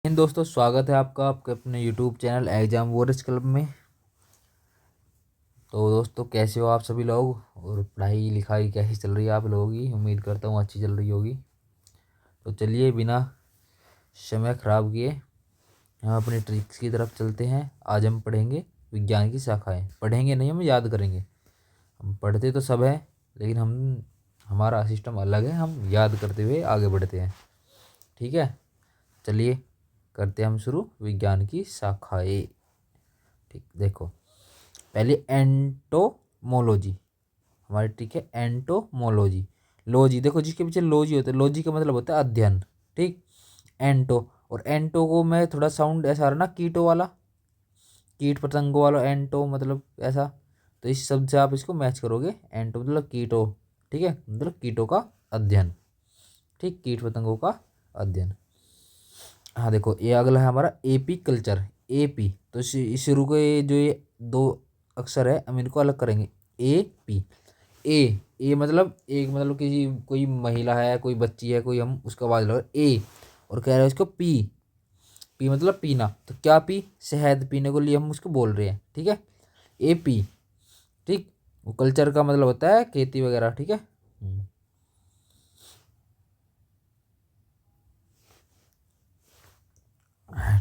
दोस्तों, स्वागत है आपका आपके अपने YouTube channel exam warriors club में। तो दोस्तों, कैसे हो आप सभी लोग और पढ़ाई लिखाई कैसी चल रही है आप लोगों की। उम्मीद करता हूँ अच्छी चल रही होगी। तो चलिए बिना समय खराब किए हम अपनी ट्रिक्स की तरफ चलते हैं। आज हम पढ़ेंगे विज्ञान की शाखाएं। पढ़ेंगे नहीं, हम याद करेंगे। हम पढ़ते तो सब है, लेकिन हमारा सिस्टम अलग है। हम याद करते हुए आगे बढ़ते हैं। ठीक है, चलिए करते हैं हम शुरू विज्ञान की शाखाएं। ठीक, देखो पहले एंटोमोलॉजी हमारी। ठीक है, एंटोमोलॉजी। लॉजी देखो, जिसके पीछे लॉजी होता है, लॉजी का मतलब होता है अध्ययन। ठीक, एंटो। और एंटो को मैं थोड़ा साउंड ऐसा आ रहा ना, कीटो वाला, कीट पतंगों वाला। एंटो मतलब ऐसा। तो इस शब्द से आप इसको मैच करोगे। एंटो मतलब कीटो। ठीक है, मतलब कीटों का अध्ययन। ठीक, कीट पतंगों का अध्ययन। हाँ देखो, ये अगला है हमारा एपी कल्चर। एपी तो इस शुरू के जो ये दो अक्षर है, हम इनको अलग करेंगे। A P. ए मतलब एक, मतलब किसी कोई महिला है, कोई बच्ची है, कोई, हम उसका आवाज लगा ए। और कह रहे हैं उसको पी। पी मतलब पीना। तो क्या पी? शहद पीने को लिए हम उसको बोल रहे हैं। ठीक है, ए पी। ठीक, वो कल्चर का मतलब होता है खेती वगैरह। ठीक है।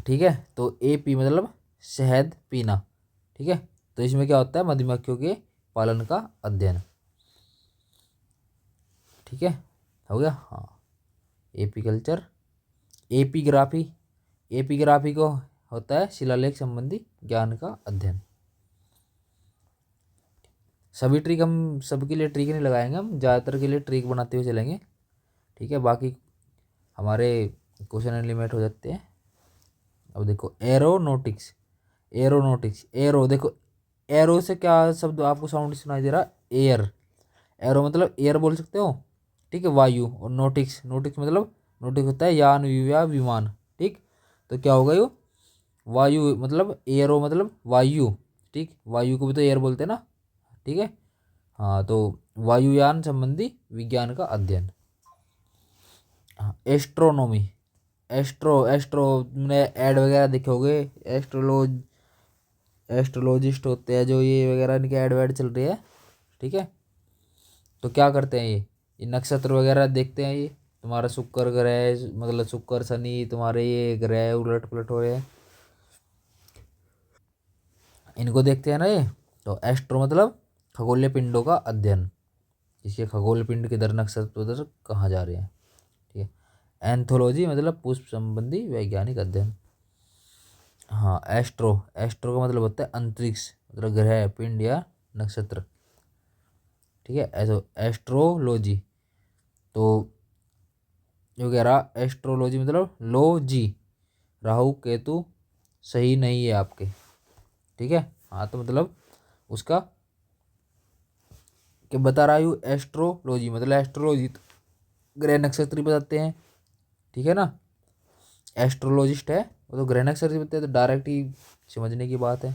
ठीक है, तो ए पी मतलब शहद पीना। ठीक है, तो इसमें क्या होता है? मधुमक्खियों के पालन का अध्ययन। ठीक है, हो गया। हाँ, एपीकल्चर। एपीग्राफी। एपीग्राफी को होता है शिलालेख संबंधी ज्ञान का अध्ययन। सभी ट्रिक हम सबके लिए ट्रिक नहीं लगाएंगे, हम ज़्यादातर के लिए ट्रिक बनाते हुए चलेंगे। ठीक है, बाकी हमारे क्वेश्चन एलिमेंट हो जाते हैं। अब देखो एरोनोटिक्स। एरोनोटिक्स, एरो देखो, एरो से क्या शब्द आपको साउंड सुनाई दे रहा? एयर। एरो मतलब एयर बोल सकते हो। ठीक है, वायु। और नोटिक्स, नोटिक्स मतलब, नोटिक्स होता है यान या विमान। ठीक, तो क्या होगा ये? वायु मतलब, एयरो मतलब वायु। ठीक, वायु को भी तो एयर बोलते हैं ना। ठीक है, हाँ, तो वायुयान संबंधी विज्ञान का अध्ययन। हाँ, एस्ट्रोनॉमी। एस्ट्रो ने ऐड वगैरह देखे होगे। एस्ट्रोलॉजिस्ट होते हैं जो, ये वगैरह इनके ऐड वैड चल रही है। ठीक है, तो क्या करते हैं ये नक्षत्र वगैरह देखते हैं। ये तुम्हारा शुक्र ग्रह, मतलब शुक्र शनि, तुम्हारे ये ग्रह उलट पुलट हो रहे हैं, इनको देखते हैं ना ये। तो एस्ट्रो मतलब खगोलीय पिंडों का अध्ययन। इसके खगोल पिंड किधर, नक्षत्र उधर कहाँ जा रहे हैं। ठीक है, एंथोलॉजी मतलब पुष्प संबंधी वैज्ञानिक अध्ययन। हाँ, एस्ट्रो। एस्ट्रो का मतलब होता है अंतरिक्ष, मतलब ग्रह पिंड या नक्षत्र। ठीक है, ऐसा एस्ट्रोलॉजी। तो जो कह रहा, एस्ट्रोलॉजी मतलब लो जी, राहु केतु सही नहीं है आपके। ठीक है, हाँ, तो मतलब उसका क्या बता रहा हूँ? एस्ट्रोलॉजी मतलब एस्ट्रोलॉजी तो ग्रह नक्षत्र ही बताते हैं। ठीक है ना, एस्ट्रोलॉजिस्ट है वो तो ग्रह नक्षत्र ही बताते हैं, तो डायरेक्ट ही समझने की बात है।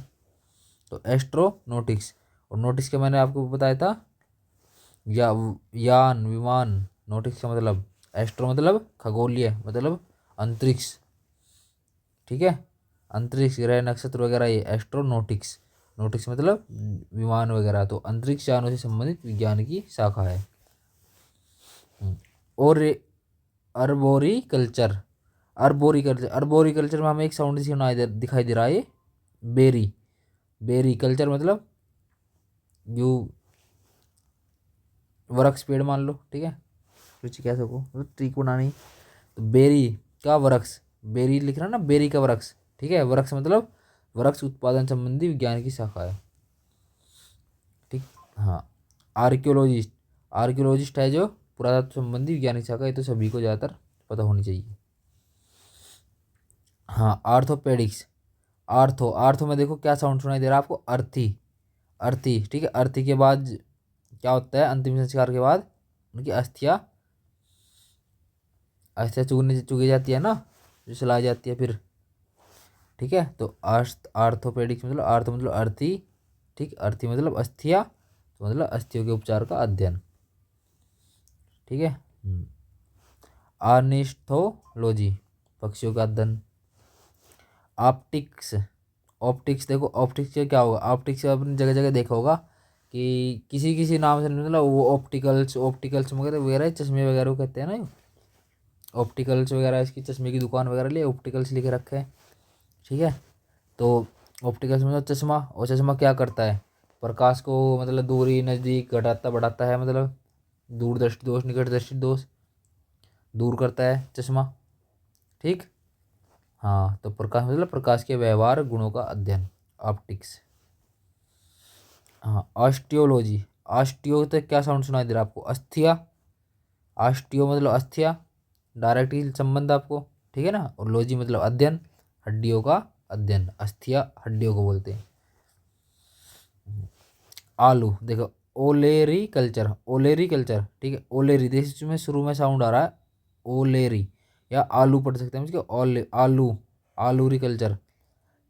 तो एस्ट्रोनोटिक्स। और नोटिक्स के मैंने आपको बताया था, या यान विमान। नोटिक्स का मतलब, एस्ट्रो मतलब खगोलीय, मतलब अंतरिक्ष। ठीक है, अंतरिक्ष ग्रह नक्षत्र वगैरह, ये एस्ट्रोनोटिक्स। नोटिक्स मतलब विमान वगैरह, तो अंतरिक्ष यानों से संबंधित विज्ञान की शाखा है। और अर्बोरिकल्चर। अर्बोरिकल्चर, अर्बोरिकल्चर में हमें एक साउंड दिखाई दे रहा है, ये बेरी। बेरी कल्चर मतलब जो वृक्ष पेड़ मान लो। ठीक है, कुछ कह सको, मतलब ट्रिक बनानी। तो बेरी का वृक्ष, बेरी लिख रहा ना, बेरी का वृक्ष। ठीक है, वृक्ष मतलब वृक्ष उत्पादन संबंधी विज्ञान की शाखा है। ठीक, हाँ, आर्कियोलॉजिस्ट। आर्कियोलॉजिस्ट है जो पुरातत्व संबंधी विज्ञान की शाखा है, तो सभी को ज़्यादातर पता होनी चाहिए। हाँ, आर्थोपेडिक्स। आर्थो, आर्थो में देखो क्या साउंड सुनाई दे रहा है आपको? अर्थी। अर्थी। ठीक है, अर्थी के बाद क्या होता है? अंतिम संस्कार के बाद उनकी अस्थियाँ, अस्थियाँ चुगने चुगी जाती है ना, जो जलाई जाती है फिर। ठीक है, तो आर्थोपेडिक्स मतलब, आर्थो मतलब अर्थी। ठीक, अर्थी मतलब अस्थिया, तो मतलब अस्थियों के उपचार का अध्ययन। ठीक है, आर्निस्थोलॉजी, पक्षियों का अध्ययन। ऑप्टिक्स। ऑप्टिक्स देखो, ऑप्टिक्स से क्या होगा, ऑप्टिक्स आपने जगह जगह देखा होगा कि किसी किसी नाम से मतलब वो ऑप्टिकल्स ऑप्टिकल्स वगैरह वगैरह चश्मे वगैरह को कहते हैं ना। ऑप्टिकल्स वगैरह इसकी चश्मे की दुकान वगैरह लिए ऑप्टिकल्स लिख रखे हैं। ठीक है, तो ऑप्टिकल्स मतलब चश्मा, और चश्मा क्या करता है, प्रकाश को मतलब दूरी नज़दीक घटाता बढ़ाता है, मतलब दूर दृष्टि दोष निकट दृष्टि दोष दूर करता है चश्मा। ठीक। हाँ, तो प्रकाश मतलब प्रकाश के व्यवहार गुणों का अध्ययन, ऑप्टिक्स। हाँ, ऑस्टियोलॉजी। ऑस्टियो तो क्या साउंड सुनाई दे रहा है आपको, अस्थिया। ऑस्टियो मतलब अस्थिया, डायरेक्ट ही संबंध आपको। ठीक है ना, और लॉजी मतलब अध्ययन, हड्डियों का अध्ययन, अस्थिया हड्डियों को बोलते हैं। आलू देखो, ओलेरी कल्चर, ओलेरी कल्चर। ठीक है, ओलेरी देखिए इसमें शुरू में साउंड आ रहा है ओलेरी, या आलू पढ़ सकते हैं इसके, ओले आलू, आलूरी कल्चर।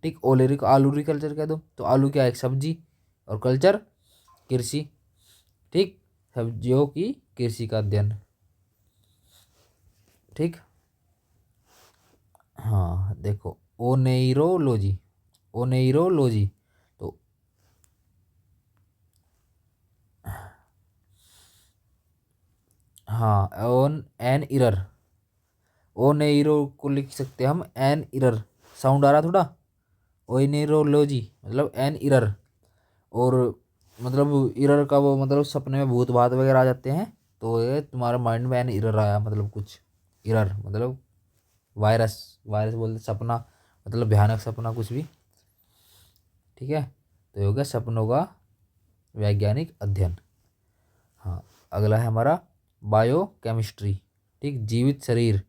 ठीक, ओलेरी को आलूरी कल्चर कह दो, तो आलू क्या है, एक सब्जी, और कल्चर कृषि। ठीक, सब्जियों की कृषि का अध्ययन। ठीक। हाँ देखो, ओनेरोलॉजी, ओनेरोलॉजी तो हाँ, ओन एन इरर, ओनेरो को लिख सकते हैं हम एन इरर, साउंड आ रहा थोड़ा, ओनेरोलॉजी मतलब एन इरर। और मतलब इरर का वो मतलब सपने में भूत भात वगैरह आ जाते हैं, तो ये तुम्हारे माइंड में एन इरर आया, मतलब कुछ इरर मतलब वायरस, वायरस बोलते सपना, मतलब भयानक सपना कुछ भी। ठीक है, तो ये हो गया सपनों का वैज्ञानिक अध्ययन। हाँ, अगला है हमारा बायो केमिस्ट्री। ठीक, जीवित शरीर,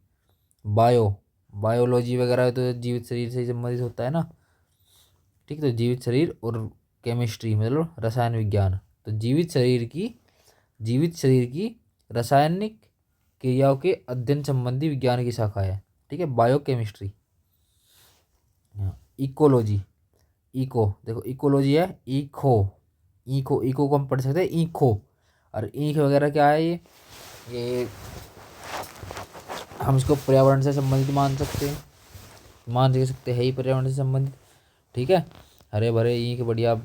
बायो, बायोलॉजी वगैरह तो जीवित शरीर से ही संबंधित होता है ना। ठीक, तो जीवित शरीर और केमिस्ट्री मतलब रसायन विज्ञान, तो जीवित शरीर की रासायनिक क्रियाओं के अध्ययन संबंधी विज्ञान की शाखा है। ठीक है, बायो केमिस्ट्री। इकोलॉजी, इको देखो, इकोलॉजी है ईखो, ईखो, ईको को हम पढ़ सकते हैं ईखो, और ईख वगैरह क्या है ये हम इसको पर्यावरण से संबंधित मान सकते हैं, मान दे सकते हैं ही पर्यावरण से संबंधित। ठीक है, हरे भरे ईख बढ़िया,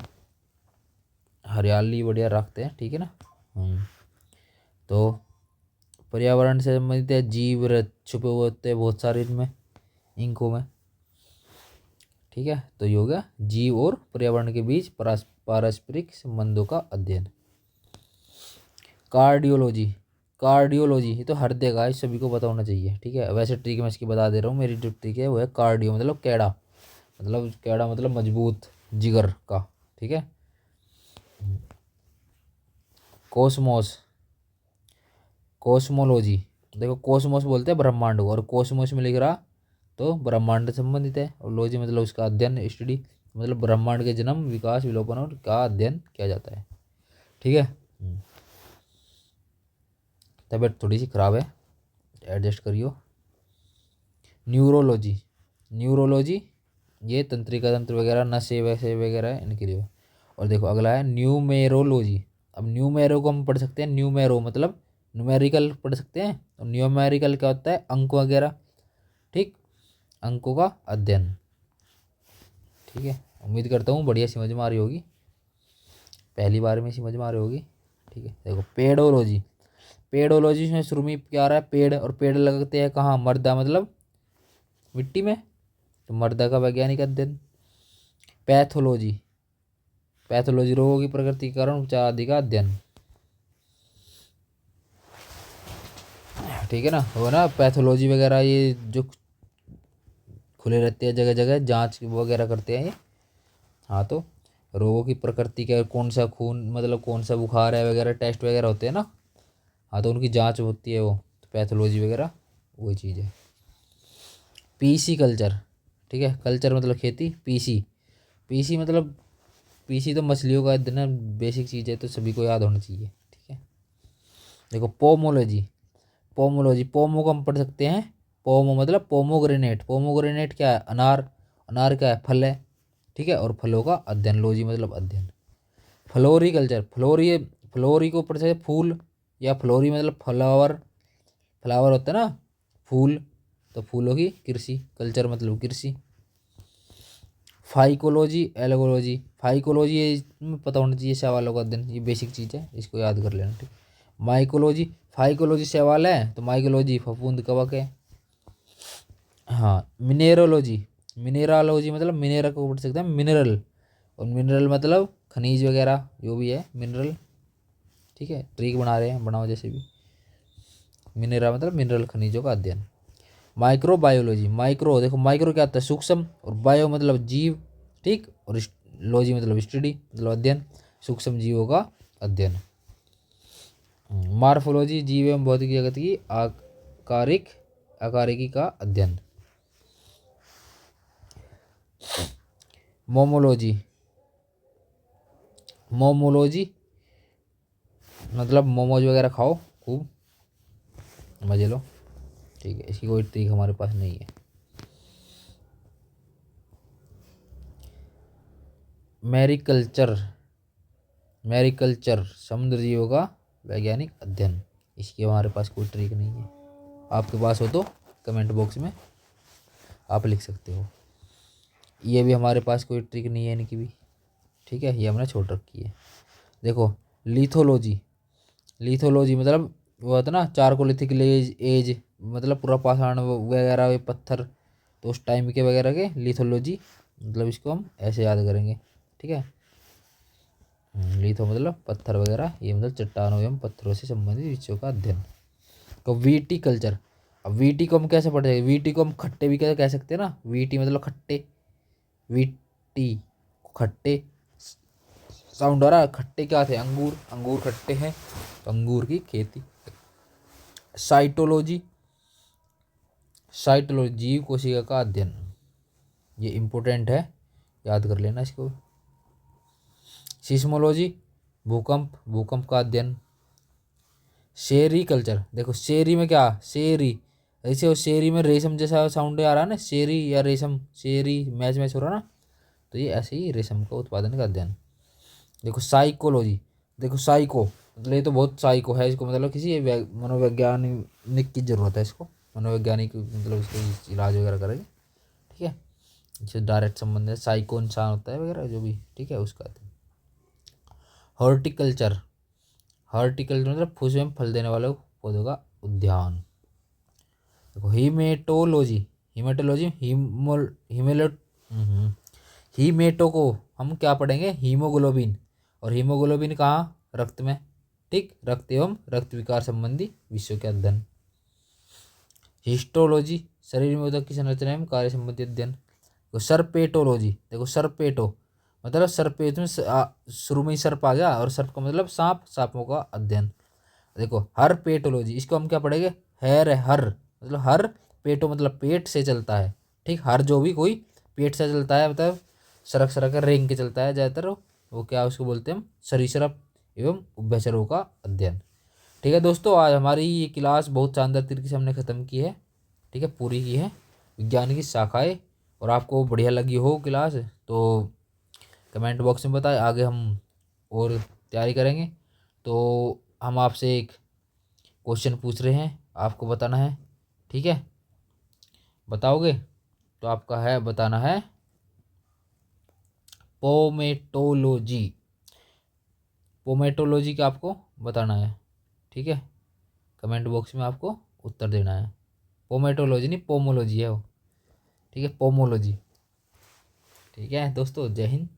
हरियाली बढ़िया रखते हैं। ठीक है ना। तो पर्यावरण से संबंधित है, जीव छुपे हुए होते हैं बहुत सारे इनमें, इंकों में। ठीक है, तो ये हो गया जीव और पर्यावरण के बीच पारस्परिक संबंधों का अध्ययन। कार्डियोलॉजी, कार्डियोलॉजी ये तो हृदय का है, सभी को पता होना चाहिए। ठीक है, वैसे ट्रिक मैं इसकी बता दे रहा हूँ, मेरी जो ट्रिक है वो है कार्डियो मतलब कैड़ा, मतलब कैड़ा मतलब मजबूत जिगर का। ठीक है, कोसमोस, कोस्मोलॉजी देखो, कोसमोस बोलते हैं ब्रह्मांड को, और कोसमोस में लिख रहा तो ब्रह्मांड से संबंधित है, और लॉजी मतलब उसका अध्ययन स्टडी, मतलब ब्रह्मांड के जन्म विकास विलोपन और का अध्ययन किया जाता है। ठीक है, तबीयत थोड़ी सी खराब है, एडजस्ट करियो। न्यूरोलॉजी, न्यूरोलॉजी ये तंत्रिका तंत्र वगैरह नशे वैसे वगैरह है इनके लिए। और देखो अगला है न्यूमेरोलॉजी। अब न्यूमेरो को हम पढ़ सकते हैं, न्यूमेरो मतलब न्यूमेरिकल पढ़ सकते हैं, और न्यूमेरिकल क्या होता है, अंक वगैरह। ठीक, अंकों का अध्ययन। ठीक है, उम्मीद करता हूँ बढ़िया समझ में आ रही होगी, पहली बार में समझ में आ रही होगी। ठीक है, देखो पेडोलॉजी, पेडोलॉजी में शुरू में क्या आ रहा है, पेड़, और पेड़ लगते हैं कहाँ, मर्दा मतलब मिट्टी में, तो मर्दा का वैज्ञानिक अध्ययन। पैथोलॉजी, पैथोलॉजी रोगों की प्रकृति के कारण उपचार आदि का अध्ययन। ठीक है ना, वो ना पैथोलॉजी वगैरह ये जो खुले रहते हैं जगह जगह, जांच वगैरह करते हैं ये। हाँ, तो रोगों की प्रकृति क्या, कौन सा खून मतलब कौन सा बुखार है वगैरह, टेस्ट वगैरह होते हैं ना। हाँ, तो उनकी जांच होती है वो, तो पैथोलॉजी वगैरह वही चीज़ है। PC culture. ठीक है, कल्चर मतलब खेती, पीसी, पीसी मतलब पीसी तो मछलियों का इतना बेसिक चीज़ है, तो सभी को याद होना चाहिए। ठीक है, देखो पोमोलॉजी, पोमोलॉजी, पोमो को हम पढ़ सकते हैं, पोमो मतलब पोमोग्रेनेट, पोमोग्रेनेट क्या है, अनार, अनार क्या है, फल है। ठीक है, और फलों का अध्ययन, लॉजी मतलब अध्ययन। फ्लोरिकल्चर, फ्लोरी, फ्लोरी को पढ़ सकते हैं फूल, या फ्लोरी मतलब फ्लावर, फ्लावर होता है ना फूल, तो फूलों की कृषि, कल्चर मतलब कृषि। फाइकोलॉजी, एलगोलॉजी। फाइकोलॉजी ये पता होना चाहिए, सवालों का अध्ययन, ये बेसिक चीज़ है, इसको याद कर लेना, ठीक। माइकोलॉजी, फाइकोलॉजी सवाल है तो माइकोलॉजी फफूंद कवक है। हाँ, मिनेरोलॉजी, मिनेरालॉजी मतलब मिनेरल को पढ़ सकते हैं मिनरल, और मिनरल मतलब खनिज वगैरह जो भी है मिनरल, ठीक है। ट्रिक बना रहे हैं, बनाओ जैसे भी। मिनेरा मतलब मिनरल, खनिजों का अध्ययन। माइक्रोबायोलॉजी, माइक्रो देखो माइक्रो क्या होता है सूक्ष्म, और बायो मतलब जीव, ठीक, और लॉजी मतलब स्टडी मतलब अध्ययन, सूक्ष्म जीवों का अध्ययन। मार्फोलॉजी, जीव एवं भौतिकी जगत की आकारिक आकारिकी का अध्ययन। मोमोलॉजी, मोमोलॉजी मतलब मोमोज वगैरह खाओ खूब, मजे लो, ठीक है। इसकी कोई ट्रिक हमारे पास नहीं है। मैरीकल्चर, मैरीकल्चर समुद्र जीवों का वैज्ञानिक अध्ययन, इसकी हमारे पास कोई ट्रिक नहीं है। आपके पास हो तो कमेंट बॉक्स में आप लिख सकते हो। ये भी हमारे पास कोई ट्रिक नहीं है इनकी भी, ठीक है, ये हमने छोड़ रखी है। देखो लिथोलॉजी, लिथोलॉजी मतलब वो होता ना चारकोलिथिक एज, एज मतलब पूरा पाषाण वगैरह वे पत्थर, तो उस टाइम के वगैरह के लिथोलॉजी, मतलब इसको हम ऐसे याद करेंगे, ठीक है। लिथो मतलब पत्थर वगैरह, ये मतलब चट्टानों एवं पत्थरों से संबंधित विषयों का अध्ययन। तो वीटी कल्चर, अब वीटी को हम कैसे पढ़ेंगे, वीटी को हम खट्टे भी कैसे कह सकते हैं ना, वीटी मतलब खट्टे, वीटी खट्टे साउंड आ रहा है। खट्टे क्या थे, अंगूर, अंगूर खट्टे हैं, तो अंगूर की खेती। साइटोलॉजी, साइटोलॉजी जीव कोशिका का अध्ययन, ये इंपॉर्टेंट है, याद कर लेना इसको। सिस्मोलॉजी भूकंप, भूकंप का अध्ययन। शेरी कल्चर, देखो शेरी में क्या, शेरी ऐसे वो शेरी में रेशम जैसा साउंड आ रहा है ना, शेरी या रेशम, शेरी मैच मैच हो रहा ना, तो ये ऐसे ही रेशम का उत्पादन का अध्ययन। देखो साइकोलॉजी, देखो साइको मतलब ये तो बहुत साइको है, इसको मतलब किसी मनोवैज्ञानिक की जरूरत है, इसको मनोवैज्ञानिक मतलब इसको इलाज वगैरह करेंगे, ठीक है। इससे डायरेक्ट संबंध है, साइको इंसान होता है वगैरह जो भी, ठीक है, उसका। हॉर्टिकल्चर, हॉर्टिकल्चर मतलब फूस में फल देने वाले पौधों का उद्यान। देखो हीमेटोलॉजी, हीमेटोलॉजी हीमेटो को हम क्या पढ़ेंगे, हीमोग्लोबिन, और हीमोग्लोबिन कहाँ, रक्त में, ठीक, रक्त एवं रक्त विकार संबंधी विषयों के अध्ययन। हिस्टोलॉजी शरीर में ऊतक की संरचना एवं कार्य संबंधी अध्ययन। तो सरपेटोलॉजी, देखो सरपेटो मतलब सर्पेट में शुरू में ही सर्प आ गया, और सर्प का मतलब सांप, सांपों का अध्ययन। देखो हर पेटोलॉजी, इसको हम क्या पढ़ेंगे, हैर है हर मतलब हर, पेटो मतलब पेट से चलता है, ठीक, हर जो भी कोई पेट से चलता है मतलब सरक सरक कर रेंग के चलता है ज़्यादातर, वो क्या उसको बोलते हैं हम, सरीसृप एवं उभयचरों का अध्ययन। ठीक है दोस्तों, आज हमारी ये क्लास बहुत शानदार तरीके से हमने ख़त्म की है, ठीक है, पूरी की है विज्ञान की शाखाएँ, और आपको बढ़िया लगी हो क्लास तो कमेंट बॉक्स में बताएं, आगे हम और तैयारी करेंगे। तो हम आपसे एक क्वेश्चन पूछ रहे हैं, आपको बताना है, ठीक है, बताओगे, तो आपका है बताना है पोमेटोलॉजी, पोमेटोलॉजी का आपको बताना है, ठीक है, कमेंट बॉक्स में आपको उत्तर देना है। पोमेटोलॉजी नहीं, पोमोलॉजी है वो, ठीक है, पोमोलॉजी। ठीक है दोस्तों, जय हिंद।